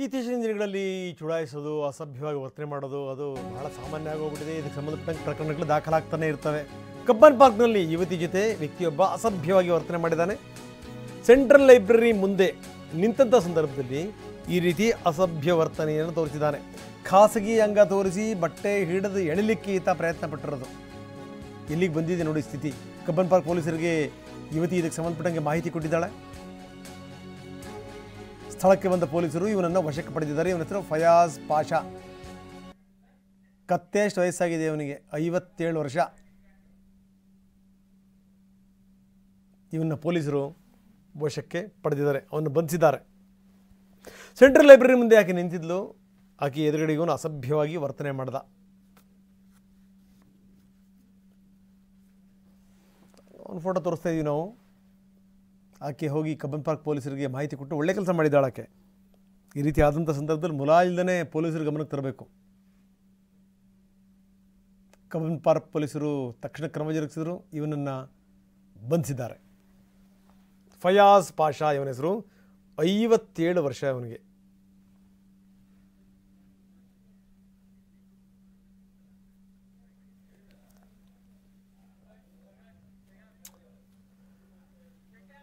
ಇತ್ತೀಚಿನ ದಿನಗಳಲ್ಲಿ ಚುಡಾಯಿಸೋದು, ಅಸಭ್ಯವಾಗಿ ವರ್ತನೆ ಮಾಡೋದು ಅದು ಬಹಳ ಸಾಮಾನ್ಯ ಆಗೋಗ್ಬಿಟ್ಟಿದೆ. ಇದಕ್ಕೆ ಸಂಬಂಧಪಟ್ಟ ಪ್ರಕರಣಗಳು ದಾಖಲಾಗ್ತಾನೆ ಇರ್ತವೆ. ಕಬ್ಬನ್ ಪಾರ್ಕ್ನಲ್ಲಿ ಯುವತಿ ಜೊತೆ ವ್ಯಕ್ತಿಯೊಬ್ಬ ಅಸಭ್ಯವಾಗಿ ವರ್ತನೆ ಮಾಡಿದ್ದಾನೆ. ಸೆಂಟ್ರಲ್ ಲೈಬ್ರರಿ ಮುಂದೆ ನಿಂತಹ ಸಂದರ್ಭದಲ್ಲಿ ಈ ರೀತಿ ಅಸಭ್ಯ ವರ್ತನೆಯನ್ನು ತೋರಿಸಿದ್ದಾನೆ. ಖಾಸಗಿ ಅಂಗ ತೋರಿಸಿ ಬಟ್ಟೆ ಹಿಡಿದು ಎಳಿಲಿಕ್ಕೆ ಈತ ಪ್ರಯತ್ನ ಪಟ್ಟಿರೋದು. ಇಲ್ಲಿಗೆ ಬಂದಿದೆ ನೋಡಿ ಸ್ಥಿತಿ. ಕಬ್ಬನ್ ಪಾರ್ಕ್ ಪೊಲೀಸರಿಗೆ ಯುವತಿ ಇದಕ್ಕೆ ಸಂಬಂಧಪಟ್ಟಂಗೆ ಮಾಹಿತಿ ಕೊಟ್ಟಿದ್ದಾಳೆ. ಸ್ಥಳಕ್ಕೆ ಬಂದ ಪೊಲೀಸರು ಇವನನ್ನು ವಶಕ್ಕೆ ಪಡೆದಿದ್ದಾರೆ. ಇವನ ಹೆಸರು ಫಯಾಜ್ ಪಾಷಾ. ಕತ್ತೆಷ್ಟು ವಯಸ್ಸಾಗಿದೆ ಇವನಿಗೆ? 57 ವರ್ಷ. ಇವನ್ನ ಪೊಲೀಸರು ವಶಕ್ಕೆ ಪಡೆದಿದ್ದಾರೆ, ಅವನ್ನು ಬಂಧಿಸಿದ್ದಾರೆ. ಸೆಂಟ್ರಲ್ ಲೈಬ್ರರಿ ಮುಂದೆ ಆಕೆ ನಿಂತಿದ್ಲು. ಆಕೆ ಎದುರುಗಡೆ ಇವನು ಅಸಭ್ಯವಾಗಿ ವರ್ತನೆ ಮಾಡ್ದ. ಒಂದು ಫೋಟೋ ತೋರಿಸ್ತಾ ಇದ್ದೀವಿ ನಾವು. ಆಕೆ ಹೋಗಿ ಕಬ್ಬನ್ ಪಾರ್ಕ್ ಪೊಲೀಸರಿಗೆ ಮಾಹಿತಿ ಕೊಟ್ಟು ಒಳ್ಳೆ ಕೆಲಸ ಮಾಡಿದ್ದಾಳೆ. ಆಕೆ ಈ ರೀತಿ ಆದಂಥ ಸಂದರ್ಭದಲ್ಲಿ ಮುಲಾಯಿಲ್ದೇ ಪೊಲೀಸರ ಗಮನಕ್ಕೆ ತರಬೇಕು. ಕಬ್ಬನ್ ಪಾರ್ಕ್ ಪೊಲೀಸರು ತಕ್ಷಣ ಕ್ರಮ ಜರುಗಿಸಿದರು. ಇವನನ್ನು ಬಂಧಿಸಿದ್ದಾರೆ. ಫಯಾಜ್ ಪಾಷಾ ಇವನ ಹೆಸರು. 57 ವರ್ಷ ಇವನಿಗೆ.